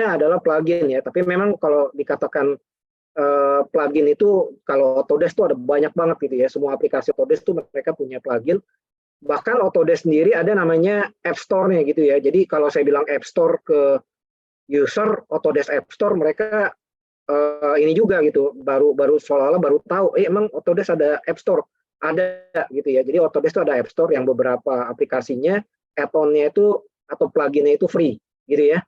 adalah plugin ya, tapi memang kalau dikatakan plugin itu kalau Autodesk tuh ada banyak banget gitu ya, semua aplikasi Autodesk tuh mereka punya plugin. Bahkan Autodesk sendiri ada namanya App Store-nya gitu ya. Jadi kalau saya bilang App Store ke user Autodesk App Store, mereka ini juga gitu, baru seolah-olah baru tahu, emang Autodesk ada App Store, ada gitu ya. Jadi Autodesk itu ada App Store yang beberapa aplikasinya, add-on-nya itu atau plugin-nya itu free gitu ya.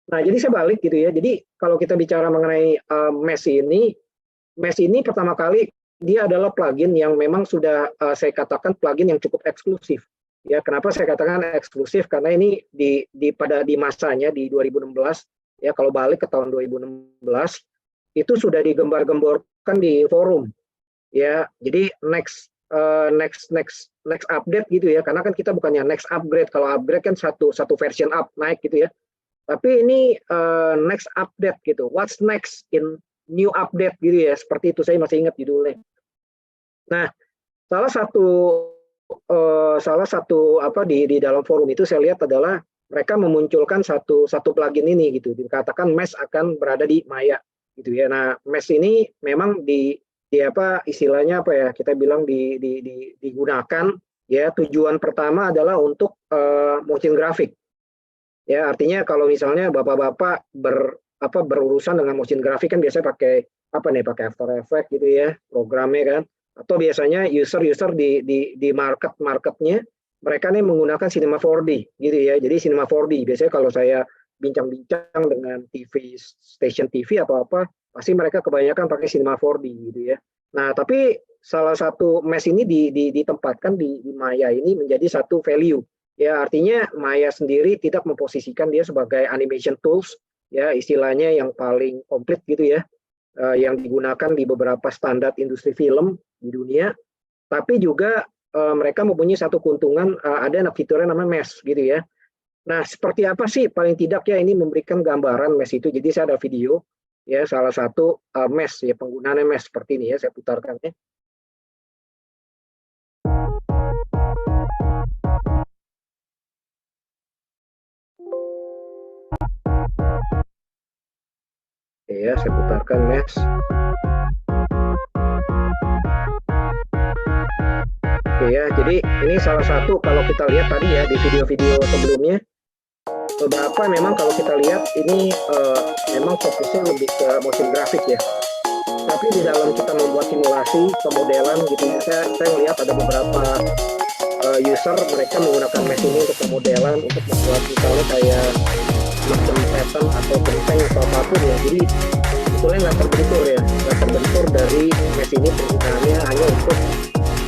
Nah, jadi saya balik gitu ya. Jadi kalau kita bicara mengenai Mesh ini pertama kali dia adalah plugin yang memang sudah saya katakan plugin yang cukup eksklusif. Ya, kenapa saya katakan eksklusif? Karena ini di masanya di 2016 ya, kalau balik ke tahun 2016 itu sudah digembar-gemborkan di forum. Ya, jadi next update gitu ya. Karena kan kita bukannya next upgrade. Kalau upgrade kan satu version up naik gitu ya. Tapi ini next update gitu. What's next in new update gitu ya. Seperti itu, saya masih ingat judulnya. Nah, salah satu apa di dalam forum itu saya lihat adalah mereka memunculkan satu plugin ini gitu. Dikatakan Mesh akan berada di Maya gitu ya. Nah, Mesh ini memang di apa istilahnya apa ya? Kita bilang digunakan ya, tujuan pertama adalah untuk motion graphic. Ya, artinya kalau misalnya bapak-bapak berurusan dengan motion graphic kan biasanya pakai pakai After Effects gitu ya, programnya kan. Atau biasanya user di marketnya mereka nih menggunakan Cinema 4D gitu ya. Jadi Cinema 4D biasanya kalau saya bincang-bincang dengan station TV atau apa, pasti mereka kebanyakan pakai Cinema 4D gitu ya. Nah, tapi salah satu Mesh ini ditempatkan di Maya ini menjadi satu value. Ya, artinya Maya sendiri tidak memposisikan dia sebagai animation tools ya, istilahnya yang paling komplit gitu ya, yang digunakan di beberapa standar industri film di dunia, tapi juga mereka mempunyai satu keuntungan, ada fiturnya namanya Mesh gitu ya. Nah, seperti apa sih paling tidak ya ini memberikan gambaran Mesh itu. Jadi saya ada video ya, salah satu Mesh ya, penggunaannya Mesh seperti ini ya, saya putarkan ya. Oke ya, saya putarkan Mesh. Oke ya, jadi ini salah satu kalau kita lihat tadi ya di video-video sebelumnya, beberapa memang kalau kita lihat ini memang fokusnya lebih ke motion graphic ya. Tapi di dalam kita membuat simulasi pemodelan gitu ya, saya melihat ada beberapa user mereka menggunakan Mesh ini untuk pemodelan, untuk membuat misalnya kayak macam pattern atau benteng atau apapun ya. Jadi sebetulnya nggak terbentur dari Mesh ini, penggunaannya hanya untuk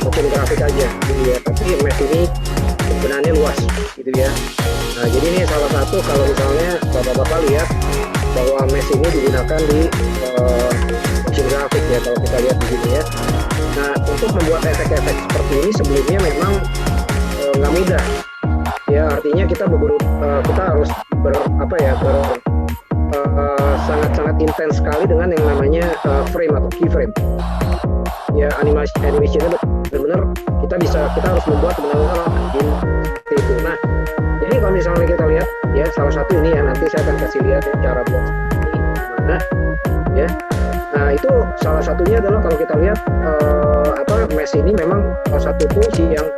motion grafik aja gitu ya. Tapi Mesh ini penggunaannya luas gitu ya. Nah, jadi ini salah satu kalau misalnya bapak-bapak lihat bahwa Mesh ini digunakan di motion grafik ya, kalau kita lihat di sini ya. Nah, untuk membuat efek-efek seperti ini sebelumnya memang nggak mudah ya, artinya kita harus sangat-sangat intens sekali dengan yang namanya frame atau keyframe ya. Animationnya benar-benar kita harus membuat benar-benar itu. Nah, jadi kalau misalnya kita lihat ya, salah satu ini ya, nanti saya akan kasih lihat ya, cara buat ini gimana ya. Nah, itu salah satunya adalah kalau kita lihat Mesh ini memang salah satu tools yang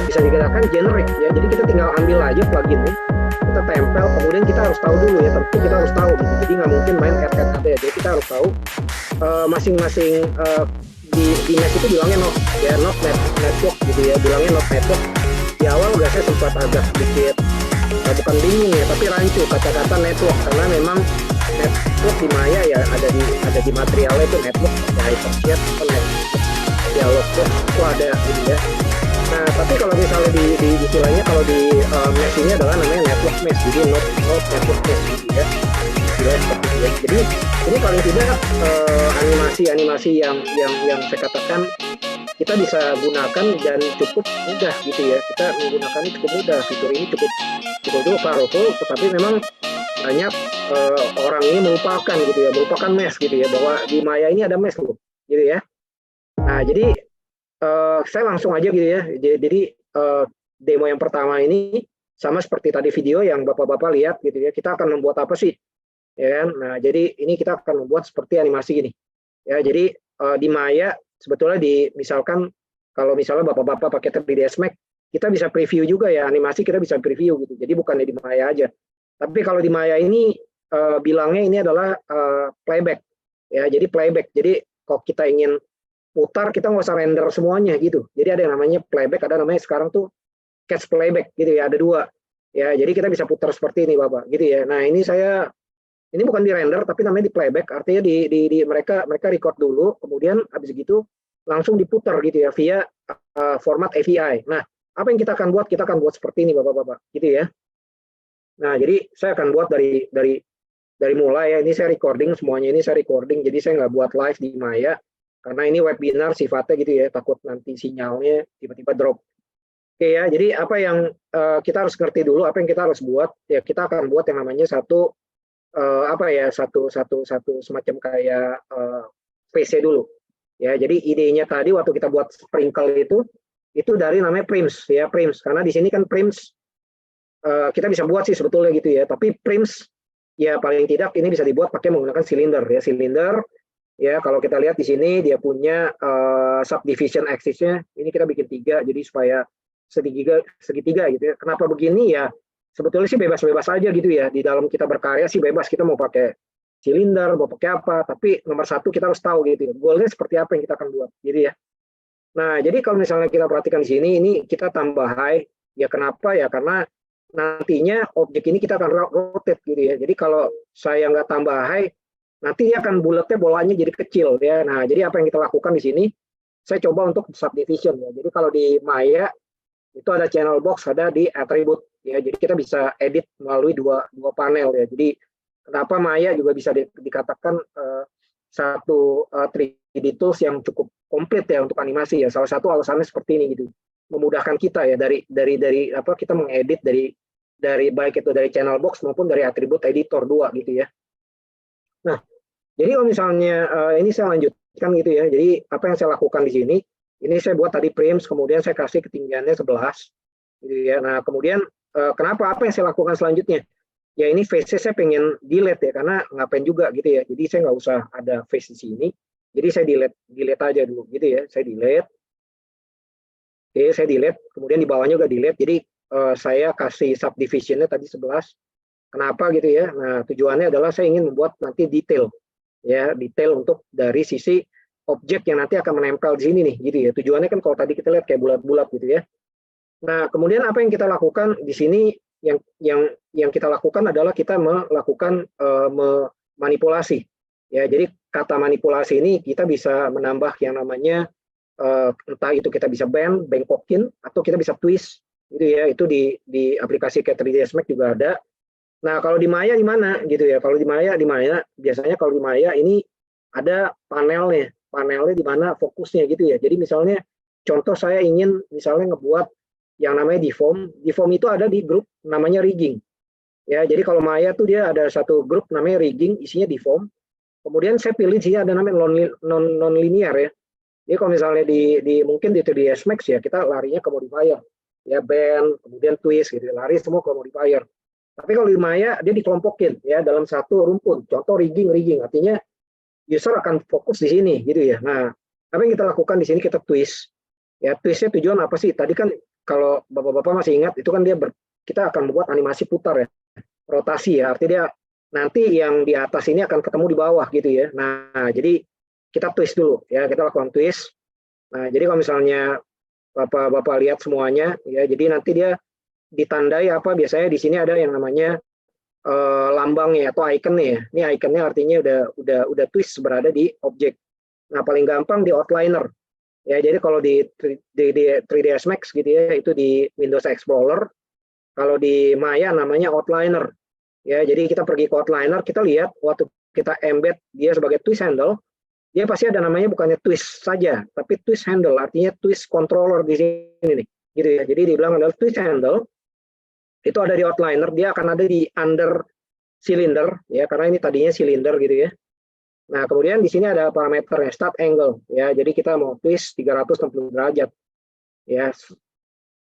bisa dikatakan generic ya. Jadi kita tinggal ambil aja pluginnya, kita tempel, kemudian kita harus tahu dulu ya, tentu kita harus tahu gitu. Jadi nggak mungkin main add aja ya. Jadi kita harus tahu masing-masing di Mesh itu bilangnya not network gitu ya, bilangnya not network. Di awal saya sempat agak sedikit bukan bingung ya, tapi rancu kata-kata network, karena memang network di Maya ya ada di materialnya itu network, ada hypershade atau network dialog box itu ada gitu ya. Nah, tapi kalau misalnya di istilahnya kalau di Mesh ini adalah namanya network Mesh, jadi not network Mesh gitu ya. Seperti itu ya. Jadi ini paling tidak animasi yang saya katakan kita bisa gunakan dan cukup mudah gitu ya. Kita menggunakannya cukup mudah, fitur ini cukup powerful, tetapi memang banyak orang ini melupakan Mesh gitu ya, bahwa di Maya ini ada Mesh loh gitu ya. Nah, jadi saya langsung aja gitu ya. Jadi demo yang pertama ini sama seperti tadi video yang bapak-bapak lihat gitu ya. Kita akan membuat apa sih? ya kan? Nah, jadi ini kita akan membuat seperti animasi gini. Ya, jadi di Maya sebetulnya misalkan kalau misalnya bapak-bapak pakai 3ds Max, kita bisa preview juga ya animasi, kita bisa preview gitu. Jadi bukannya di Maya aja. Tapi kalau di Maya ini bilangnya ini adalah playback. Ya, jadi playback. Jadi kalau kita ingin putar, kita nggak usah render semuanya gitu. Jadi ada yang namanya playback, ada namanya sekarang tuh catch playback gitu ya, ada dua. Ya, jadi kita bisa putar seperti ini Bapak, gitu ya. Nah, ini bukan di render tapi namanya di playback, artinya mereka record dulu, kemudian habis gitu langsung diputar gitu ya via format AVI. Nah, apa yang kita akan buat? Kita akan buat seperti ini Bapak-bapak, gitu ya. Nah, jadi saya akan buat dari mulai ya. Ini saya recording, semuanya ini saya recording, jadi saya nggak buat live di Maya karena ini webinar sifatnya gitu ya, takut nanti sinyalnya tiba-tiba drop. Oke ya, jadi apa yang kita harus ngerti dulu, apa yang kita harus buat ya, kita akan buat yang namanya satu semacam kayak VC dulu ya. Jadi idenya tadi waktu kita buat sprinkle itu dari namanya Prims ya, Prims, karena di sini kan Prims kita bisa buat sih sebetulnya gitu ya, tapi Prims ya paling tidak ini bisa dibuat pakai menggunakan silinder ya. Silinder ya, kalau kita lihat di sini dia punya subdivision axis-nya ini kita bikin 3 jadi supaya segitiga gitu ya. Kenapa begini ya? Sebetulnya sih bebas-bebas aja gitu ya. Di dalam kita berkarya sih bebas, kita mau pakai silinder, mau pakai apa, tapi nomor satu kita harus tahu gitu ya. Goalnya seperti apa yang kita akan buat. Jadi ya. Nah, jadi kalau misalnya kita perhatikan di sini, ini kita tambah high. Ya kenapa ya? Karena nantinya objek ini kita akan rotate gitu ya. Jadi kalau saya nggak tambah high, nanti dia akan bulatnya bolanya jadi kecil ya. Nah, jadi apa yang kita lakukan di sini? Saya coba untuk subdivision ya. Jadi kalau di Maya itu ada channel box, ada di attribute ya. Jadi kita bisa edit melalui dua panel ya. Jadi kenapa Maya juga bisa dikatakan satu 3D tools yang cukup komplit ya untuk animasi ya. Salah satu alasannya seperti ini gitu. Memudahkan kita ya dari apa, kita mengedit dari baik itu dari channel box maupun dari attribute editor 2 gitu ya. Nah, jadi kalau misalnya ini saya lanjutkan gitu ya. Jadi apa yang saya lakukan di sini, ini saya buat tadi frames, kemudian saya kasih ketinggiannya 11 gitu ya. Nah, kemudian kenapa, apa yang saya lakukan selanjutnya? Ya ini face saya pengen delete ya, karena ngapain juga gitu ya. Jadi saya nggak usah ada face di sini. Jadi saya delete aja dulu gitu ya. Saya delete. Oke, saya delete. Kemudian di bawahnya juga delete. Jadi saya kasih subdivisionnya tadi 11. Kenapa gitu ya? Nah, tujuannya adalah saya ingin membuat nanti detail ya, detail untuk dari sisi objek yang nanti akan menempel di sini nih gitu ya. Tujuannya kan kalau tadi kita lihat kayak bulat-bulat gitu ya. Nah, kemudian apa yang kita lakukan di sini, yang kita lakukan adalah kita melakukan manipulasi ya. Jadi kata manipulasi ini kita bisa menambah yang namanya entah itu kita bisa bengkokin atau kita bisa twist gitu ya. Itu di aplikasi kayak 3ds Max juga ada. Nah, kalau di Maya di mana gitu ya? Kalau di Maya biasanya kalau di Maya ini ada panelnya di mana fokusnya gitu ya. Jadi misalnya contoh saya ingin misalnya ngebuat yang namanya deform itu ada di grup namanya rigging. Ya, jadi kalau Maya tuh dia ada satu grup namanya rigging, isinya deform. Kemudian saya pilih di sini ada namanya non linear ya. Jadi kalau misalnya mungkin di 3ds Max ya kita larinya ke modifier. Ya bend, kemudian twist gitu, lari semua ke modifier. Tapi kalau di Maya dia dikelompokin ya dalam satu rumpun. Contoh rigging, artinya user akan fokus di sini gitu ya. Nah, apa yang kita lakukan di sini, kita twist. Ya, twistnya tujuan apa sih? Tadi kan kalau bapak-bapak masih ingat itu kan kita akan membuat animasi putar ya, rotasi ya. Artinya dia nanti yang di atas ini akan ketemu di bawah gitu ya. Nah, jadi kita twist dulu ya, kita lakukan twist. Nah, jadi kalau misalnya bapak-bapak lihat semuanya ya, jadi nanti dia ditandai apa, biasanya di sini ada yang namanya lambang ya atau icon ya. Ini iconnya artinya udah twist berada di objek. Nah, paling gampang di outliner. Ya, jadi kalau di 3ds Max gitu ya, itu di Windows Explorer. Kalau di Maya namanya outliner. Ya, jadi kita pergi ke outliner, kita lihat waktu kita embed dia sebagai twist handle, dia pasti ada namanya bukannya twist saja, tapi twist handle, artinya twist controller di sini nih. Gitu ya. Jadi dibilang adalah twist handle. Itu ada di outliner, dia akan ada di under cylinder ya, karena ini tadinya silinder gitu ya. Nah, kemudian di sini ada parameternya start angle ya. Jadi kita mau twist 360 derajat ya.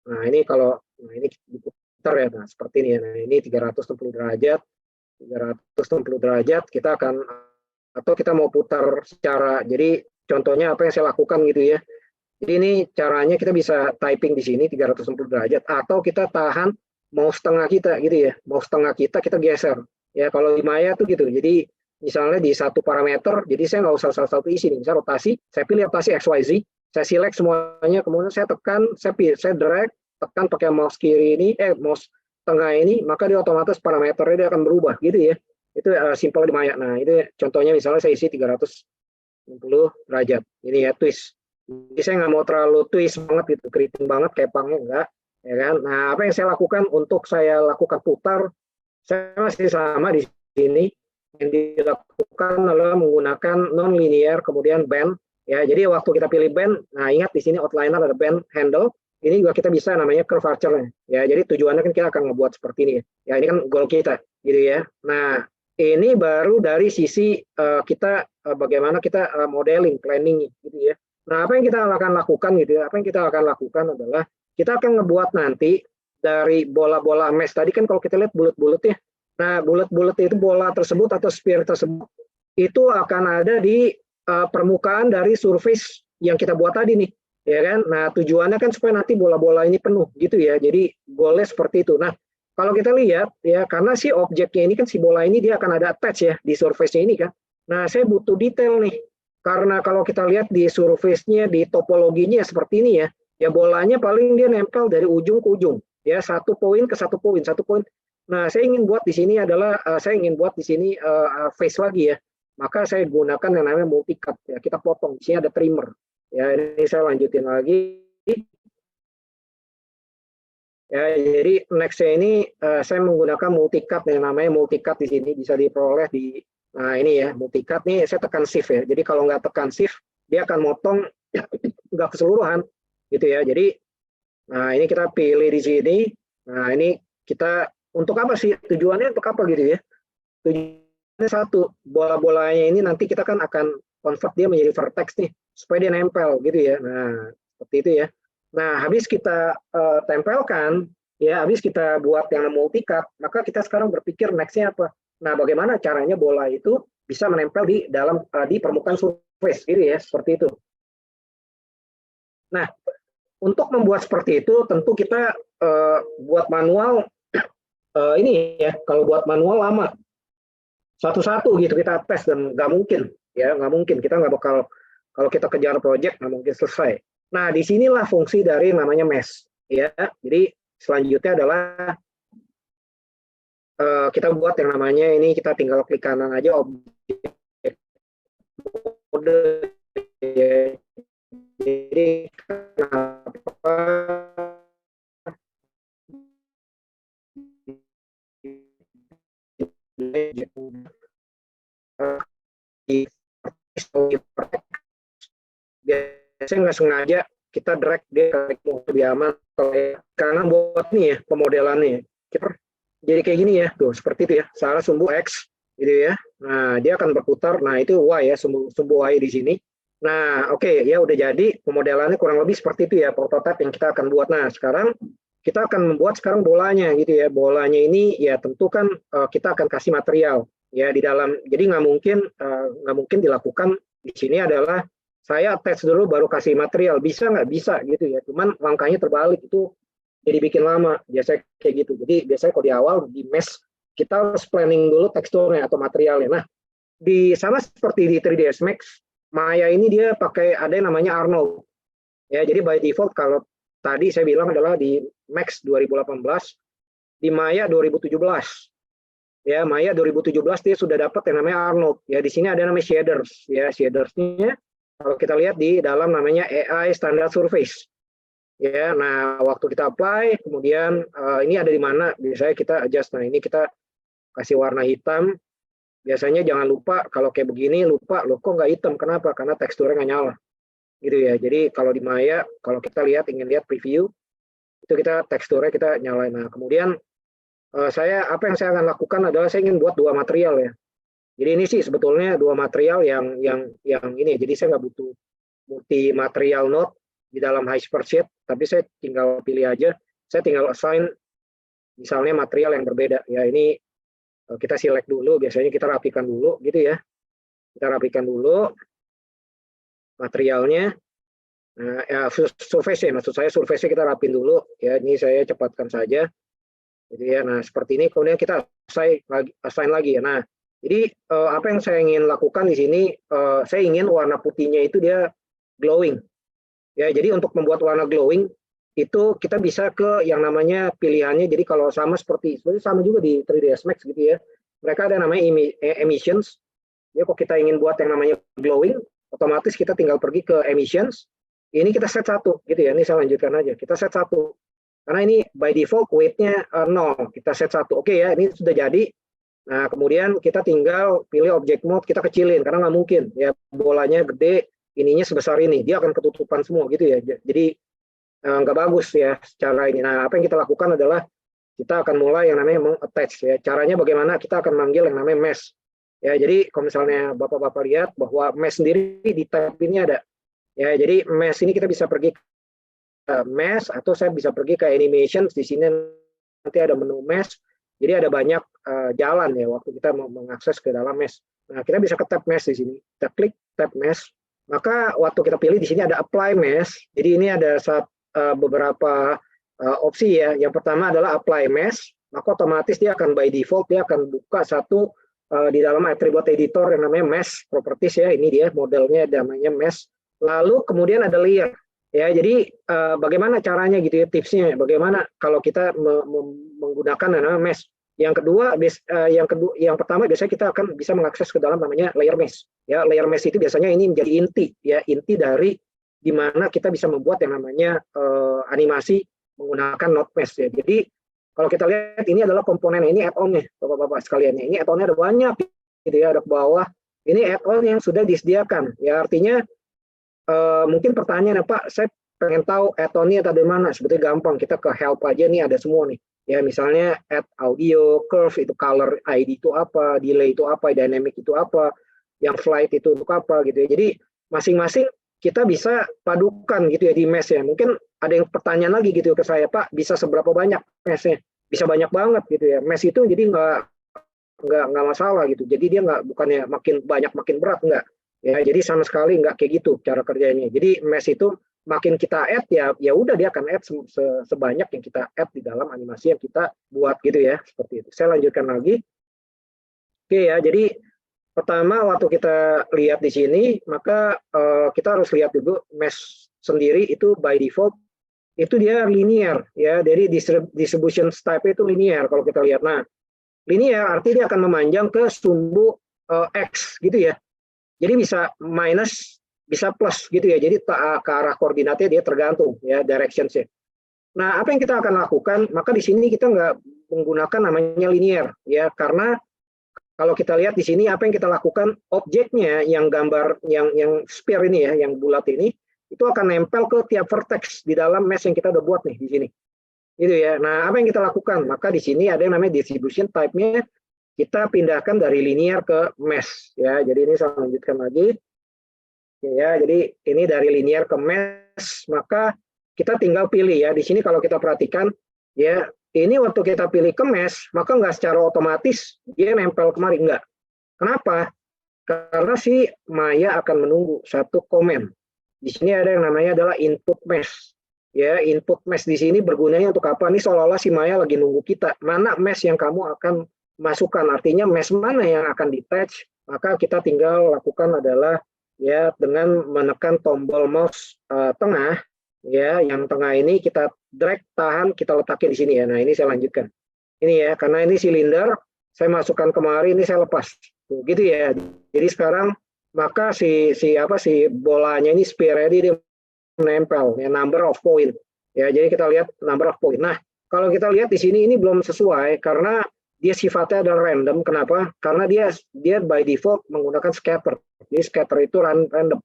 Nah, ini kalau ini diputar ya, nah seperti ini ya. Nah, ini 360 derajat. 360 derajat kita akan, atau kita mau putar secara, jadi contohnya apa yang saya lakukan gitu ya. Jadi ini caranya kita bisa typing di sini 360 derajat, atau kita tahan mouse tengah kita gitu ya, mouse tengah kita geser. Ya kalau di Maya tuh gitu. Jadi misalnya di satu parameter, jadi saya nggak usah salah satu isi nih, misal rotasi, saya pilih rotasi XYZ, saya select semuanya, kemudian saya tekan, saya drag, tekan pakai mouse kiri ini, mouse tengah ini, maka dia otomatis parameternya dia akan berubah gitu ya. Itu simple di Maya. Nah itu contohnya misalnya saya isi 360 derajat, ini ya twist. Jadi saya nggak mau terlalu twist banget gitu, keriting banget, kepangnya enggak, ya kan. Nah apa yang saya lakukan untuk saya lakukan putar, saya masih sama di sini. Yang dilakukan adalah menggunakan non-linear, kemudian band. Ya, jadi waktu kita pilih band, nah ingat di sini outliner ada band handle. Ini juga kita bisa namanya curvature. Ya, jadi tujuannya kan kita akan ngebuat seperti ini. Ya, ini kan goal kita, gitu ya. Nah, ini baru dari sisi kita bagaimana kita modeling, planning, gitu ya. Nah, apa yang kita akan lakukan gitu ya? Apa yang kita akan lakukan adalah kita akan ngebuat nanti dari bola-bola mesh tadi kan kalau kita lihat bulat-bulat ya. Nah, bulat-bulat itu bola tersebut atau sphere tersebut itu akan ada di permukaan dari surface yang kita buat tadi nih, ya kan? Nah, tujuannya kan supaya nanti bola-bola ini penuh gitu ya. Jadi goalnya seperti itu. Nah, kalau kita lihat ya, karena si objeknya ini kan si bola ini dia akan ada attach ya di surface-nya ini kan. Nah, saya butuh detail nih. Karena kalau kita lihat di surface-nya, di topologinya seperti ini ya, ya bolanya paling dia nempel dari ujung ke ujung, ya satu poin ke satu poin, satu poin. Nah, saya ingin buat di sini adalah saya ingin buat di sini face lagi ya. Maka saya gunakan yang namanya multi-cut ya. Kita potong, di sini ada trimmer. Ya, ini saya lanjutin lagi. Ya, jadi next-nya ini saya menggunakan multi-cut yang namanya multi-cut di sini bisa diperoleh di. Nah ini ya multi-cut nih saya tekan shift ya. Jadi kalau nggak tekan shift dia akan motong nggak keseluruhan gitu ya. Jadi nah ini kita pilih di sini. Nah ini kita untuk apa sih tujuannya untuk apa gitu ya? Tujuannya satu, bola-bolanya ini nanti kita kan akan convert dia menjadi vertex nih supaya dia nempel gitu ya. Nah seperti itu ya. Nah habis kita tempelkan ya, habis kita buat yang multi-cut, maka kita sekarang berpikir next-nya apa? Nah, bagaimana caranya bola itu bisa menempel di dalam di permukaan surface, gitu ya, seperti itu. Nah, untuk membuat seperti itu, tentu kita buat manual ini ya. Kalau buat manual lama, satu-satu gitu kita tes dan nggak mungkin, ya nggak mungkin. Kita nggak bakal kalau kita kejar project nggak mungkin selesai. Nah, disinilah fungsi dari namanya mesh, ya. Jadi selanjutnya adalah kita buat yang namanya ini kita tinggal klik kanan aja objek mode ya. Jadi kenapa biasanya nggak sengaja kita drag dia lebih aman karena buat nih ya pemodelannya kita jadi kayak gini ya tuh seperti itu ya salah sumbu X gitu ya. Nah dia akan berputar, nah itu Y ya sumbu Y di sini. Nah oke, ya udah jadi pemodelannya kurang lebih seperti itu ya prototipe yang kita akan buat. Nah sekarang kita akan membuat sekarang bolanya gitu ya. Bolanya ini ya tentu kan kita akan kasih material ya di dalam. Jadi nggak mungkin dilakukan di sini adalah saya attach dulu baru kasih material, bisa nggak bisa gitu ya. Cuman langkahnya terbalik itu jadi bikin lama biasanya kayak gitu. Jadi biasanya kalau di awal di mesh kita harus planning dulu teksturnya atau materialnya. Nah di sama seperti di 3ds Max, Maya ini dia pakai ada yang namanya Arnold ya. Jadi by default kalau tadi saya bilang adalah di Max 2018, di Maya 2017 ya. Maya 2017 dia sudah dapat yang namanya Arnold ya. Di sini ada namanya shaders ya. Shadersnya kalau kita lihat di dalam namanya AI Standard Surface ya. Nah waktu kita apply kemudian ini ada di mana biasanya kita adjust. Nah ini kita kasih warna hitam. Biasanya jangan lupa kalau kayak begini lupa loh kok nggak hitam, kenapa? Karena teksturnya nggak nyala gitu ya. Jadi kalau di Maya kalau kita ingin lihat preview itu kita teksturnya kita nyalain. Nah kemudian apa yang saya akan lakukan adalah saya ingin buat dua material ya. Jadi ini sih sebetulnya dua material yang ini. Jadi saya nggak butuh multi material node di dalam Hypersheet, tapi saya tinggal pilih aja. Saya tinggal assign misalnya material yang berbeda ya. Ini Kita select dulu, biasanya kita rapikan dulu gitu ya. Kita rapikan dulu materialnya. Nah, ya, surface maksud saya surface kita rapin dulu ya. Ini saya cepatkan saja. Gitu ya. Nah, seperti ini kemudian kita assign lagi ya. Nah, jadi apa yang saya ingin lakukan di sini, saya ingin warna putihnya itu dia glowing. Ya, jadi untuk membuat warna glowing itu kita bisa ke yang namanya pilihannya. Jadi kalau seperti sama juga di 3ds Max gitu ya. Mereka ada namanya emissions. Jadi kalau kita ingin buat yang namanya glowing, otomatis kita tinggal pergi ke emissions. Ini kita set 1 gitu ya. Ini saya lanjutkan aja. Kita set 1. Karena ini by default weight-nya 0. Kita set 1. Oke ya, ini sudah jadi. Nah, kemudian kita tinggal pilih object mode, kita kecilin karena nggak mungkin ya bolanya gede, ininya sebesar ini, dia akan ketutupan semua gitu ya. Jadi nggak bagus ya secara ini. Nah, apa yang kita lakukan adalah kita akan mulai yang namanya attach ya. Caranya bagaimana? Kita akan manggil yang namanya mesh. Ya, jadi kalau misalnya Bapak-bapak lihat bahwa mesh sendiri di tab ini ada. Ya, jadi mesh ini kita bisa pergi ke mesh atau saya bisa pergi ke animations. Di sini nanti ada menu mesh. Jadi ada banyak jalan ya waktu kita mau mengakses ke dalam mesh. Nah, kita bisa ke tab mesh di sini. Kita klik tab mesh. Maka waktu kita pilih di sini ada apply mesh. Jadi ini ada beberapa opsi ya. Yang pertama adalah apply mesh. Maka otomatis dia akan by default dia akan buka satu di dalam attribute editor yang namanya mesh properties ya. Ini dia modelnya namanya mesh. Lalu kemudian ada layer. Ya, jadi bagaimana caranya gitu ya, tipsnya bagaimana kalau kita menggunakan namanya mesh. Yang kedua, yang pertama biasanya kita akan bisa mengakses ke dalam namanya layer mesh. Ya, layer mesh itu biasanya ini menjadi inti dari di mana kita bisa membuat yang namanya animasi menggunakan node mesh ya. Jadi kalau kita lihat ini adalah komponen ini add-on-nya, Bapak-bapak sekalian. Ini add-on-nya ada banyak gitu ya, ada ke bawah. Ini add-on yang sudah disediakan. Ya, artinya mungkin pertanyaan Pak, saya pengen tahu add-on-nya ada di mana. Sebetulnya gampang, kita ke help aja nih ada semua nih. Ya, misalnya add audio, curve itu color ID itu apa, delay itu apa, dynamic itu apa, yang flight itu untuk apa gitu ya. Jadi masing-masing kita bisa padukan gitu ya di mesh ya. Mungkin ada yang pertanyaan lagi gitu ke saya, Pak, bisa seberapa banyak meshnya? Bisa banyak banget gitu ya. Mesh itu jadi nggak masalah gitu. Jadi dia bukannya makin banyak makin berat nggak. Ya, jadi sama sekali nggak kayak gitu cara kerjanya. Jadi mesh itu makin kita add ya udah dia akan add sebanyak yang kita add di dalam animasi yang kita buat gitu ya, seperti itu. Saya lanjutkan lagi. Oke ya, jadi pertama waktu kita lihat di sini maka kita harus lihat dulu mesh sendiri itu by default itu dia linear ya, dari distribution type itu linear kalau kita lihat. Nah, linear artinya dia akan memanjang ke sumbu X gitu ya. Jadi bisa minus, bisa plus gitu ya. Jadi ke arah koordinatnya dia tergantung ya directions-nya. Nah, apa yang kita akan lakukan? Maka di sini kita nggak menggunakan namanya linear ya, karena kalau kita lihat di sini apa yang kita lakukan, objeknya yang gambar yang sphere ini ya, yang bulat ini itu akan nempel ke tiap vertex di dalam mesh yang kita udah buat nih di sini. Gitu ya. Nah, apa yang kita lakukan? Maka di sini ada yang namanya distribution type-nya kita pindahkan dari linear ke mesh ya. Jadi ini saya lanjutkan lagi. Ya, jadi ini dari linear ke mesh, maka kita tinggal pilih ya. Di sini kalau kita perhatikan ya, ini waktu kita pilih ke mesh, maka nggak secara otomatis dia nempel kemari, enggak. Kenapa? Karena si Maya akan menunggu satu komen. Di sini ada yang namanya adalah input mesh. Ya, input mesh di sini bergunanya untuk apa? Ini seolah-olah si Maya lagi nunggu kita. Mana mesh yang kamu akan masukkan, artinya mesh mana yang akan di-attach, maka kita tinggal lakukan adalah ya dengan menekan tombol mouse tengah ya, yang tengah ini kita drag, tahan, kita letakin di sini ya. Nah, ini saya lanjutkan. Ini ya, karena ini silinder, saya masukkan kemari, ini saya lepas. Tuh, gitu ya. Jadi sekarang maka si bolanya ini sphere dia menempel ya, number of point. Ya, jadi kita lihat number of point. Nah, kalau kita lihat di sini ini belum sesuai karena dia sifatnya adalah random. Kenapa? Karena dia by default menggunakan scatter. Jadi scatter itu random.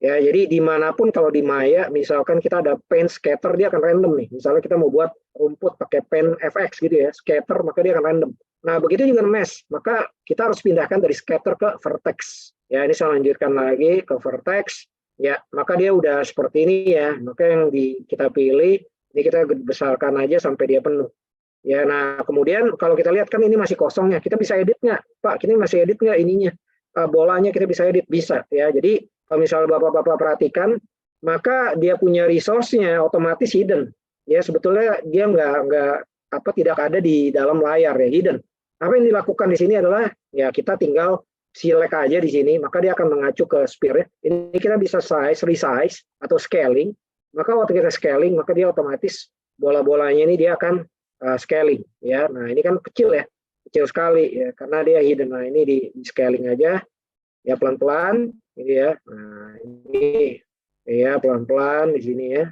Ya, jadi dimanapun kalau di Maya, misalkan kita ada pen scatter, dia akan random nih. Misalnya kita mau buat rumput pakai pen FX gitu ya, scatter, maka dia akan random. Nah, begitu juga mesh, maka kita harus pindahkan dari scatter ke vertex. Ya, ini saya lanjutkan lagi ke vertex. Ya, maka dia udah seperti ini ya. Maka yang kita pilih, ini kita besarkan aja sampai dia penuh. Ya, nah kemudian kalau kita lihat kan ini masih kosongnya, kita bisa edit nggak, Pak? Ini masih edit nggak ininya? Bolanya kita bisa edit, bisa ya. Jadi kalau misalnya bapak-bapak perhatikan, maka dia punya resource-nya otomatis hidden. Ya sebetulnya dia nggak apa tidak ada di dalam layar ya, hidden. Apa yang dilakukan di sini adalah ya kita tinggal select aja di sini, maka dia akan mengacu ke Spirit. Ini kita bisa size, resize atau scaling. Maka waktu kita scaling, maka dia otomatis bola-bolanya ini dia akan scaling ya. Nah ini kan kecil ya, kecil sekali ya karena dia hidden. Nah ini di scaling aja ya pelan-pelan ini ya. Nah ini ya pelan-pelan di sini ya.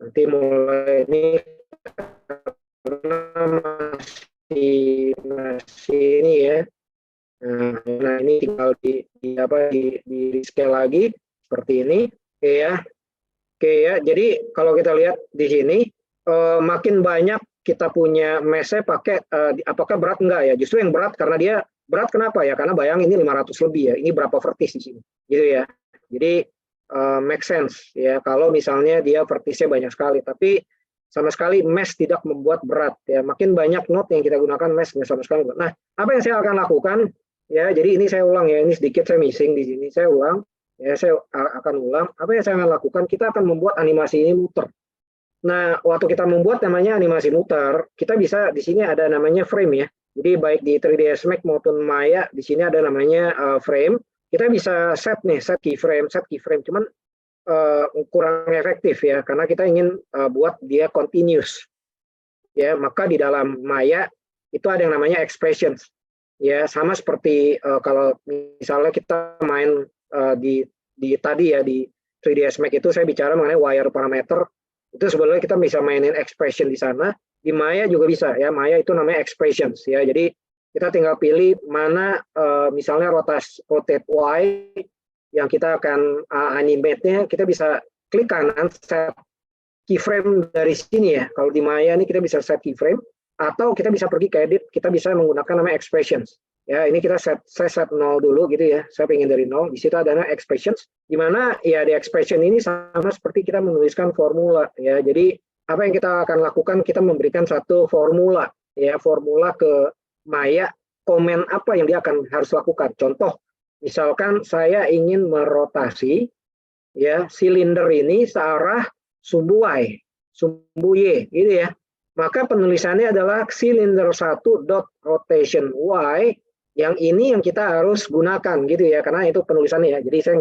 Nanti mulai ini masih ini ya. Nah ini tinggal di scale lagi seperti ini. Oke ya. Oke ya. Jadi kalau kita lihat di sini makin banyak kita punya mesh-nya pakai apakah berat enggak ya? Justru yang berat karena dia berat kenapa ya? Karena bayang ini 500 lebih ya. Ini berapa vertis di sini. Gitu ya. Jadi make sense ya kalau misalnya dia vertisnya banyak sekali, tapi sama sekali mesh tidak membuat berat ya. Makin banyak node yang kita gunakan mesh sama sekali. Nah, apa yang saya akan lakukan ya? Jadi ini saya ulang ya. Ini sedikit saya missing di sini. Saya ulang ya. Saya akan ulang. Apa yang saya akan lakukan? Kita akan membuat animasi ini muter. Nah, waktu kita membuat namanya animasi muter, kita bisa di sini ada namanya frame ya. Jadi baik di 3ds Max maupun Maya di sini ada namanya frame. Kita bisa set nih, set keyframe. Cuman kurang efektif ya, karena kita ingin buat dia continuous. Ya, maka di dalam Maya itu ada yang namanya expressions. Ya, sama seperti kalau misalnya kita main di tadi ya di 3ds Max itu saya bicara mengenai wire parameter. Itu sebenarnya kita bisa mainin expression di sana. Di Maya juga bisa ya. Maya itu namanya expressions ya. Jadi kita tinggal pilih mana misalnya rotate Y yang kita akan animate-nya, kita bisa klik kanan set keyframe dari sini ya. Kalau di Maya ini kita bisa set keyframe atau kita bisa pergi ke edit, kita bisa menggunakan namanya expressions. Ya, ini saya set 0 dulu gitu ya. Saya pengen dari 0. Di situ ada expressions, di mana ya di expression ini sama seperti kita menuliskan formula ya. Jadi apa yang kita akan lakukan, kita memberikan satu formula ya, formula ke Maya, komen apa yang dia akan harus lakukan. Contoh, misalkan saya ingin merotasi ya silinder ini searah sumbu Y, sumbu Y gitu ya. Maka penulisannya adalah silinder 1.rotation Y. Yang ini yang kita harus gunakan gitu ya, karena itu penulisannya ya. Jadi saya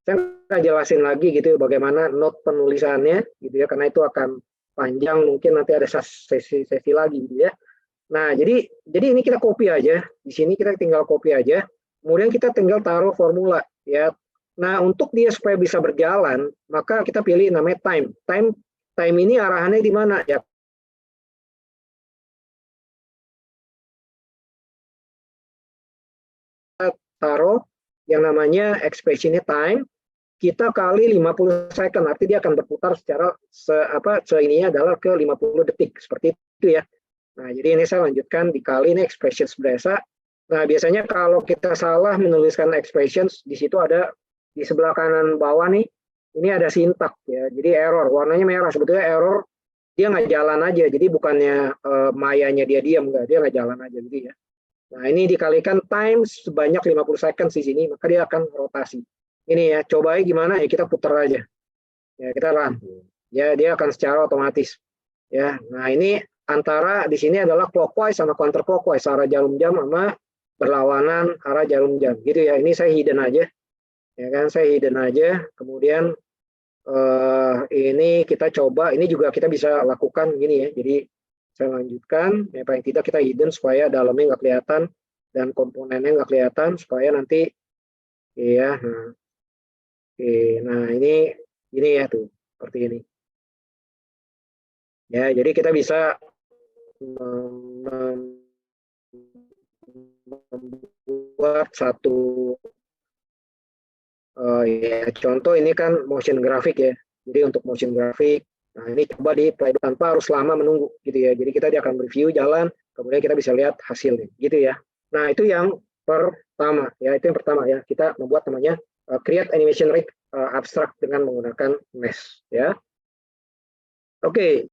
nggak jelasin lagi gitu bagaimana note penulisannya gitu ya, karena itu akan panjang, mungkin nanti ada sesi lagi gitu ya. Nah, jadi ini kita copy aja. Di sini kita tinggal copy aja. Kemudian kita tinggal taruh formula ya. Nah, untuk dia supaya bisa berjalan, maka kita pilih namanya time. Time ini arahannya di mana ya? Taruh yang namanya expression time, kita kali 50 second, artinya dia akan berputar secara ininya adalah ke 50 detik seperti itu ya. Nah, jadi ini saya lanjutkan dikali ini expressions biasa. Nah, biasanya kalau kita salah menuliskan expressions, di situ ada di sebelah kanan bawah nih, ini ada syntax ya. Jadi error, warnanya merah, sebetulnya error dia nggak jalan aja. Jadi bukannya mayanya dia diam, nggak, dia nggak jalan aja gitu ya. Nah, ini dikalikan time sebanyak 50 second di sini, maka dia akan rotasi. Ini ya, cobain gimana ya, kita putar aja. Ya, kita run. Ya, dia akan secara otomatis. Ya, nah ini antara di sini adalah clockwise sama counterclockwise, arah jarum jam sama berlawanan arah jarum jam. Gitu ya. Ini saya hidden aja. Ya kan, saya hidden aja. Kemudian ini kita coba, ini juga kita bisa lakukan gini ya. Jadi saya lanjutkan, ya paling tidak kita hidden supaya dalamnya nggak kelihatan dan komponennya nggak kelihatan supaya nanti ya. Nah, oke, nah ini ya tuh seperti ini. Ya, jadi kita bisa membuat satu ya contoh ini kan motion grafik ya. Jadi untuk motion grafik, nah ini coba di play tanpa harus lama menunggu gitu ya. Jadi dia akan review jalan, kemudian kita bisa lihat hasilnya gitu ya. Nah, itu yang pertama ya, itu yang pertama ya. Kita membuat namanya create animation rig abstract dengan menggunakan mesh ya. Oke.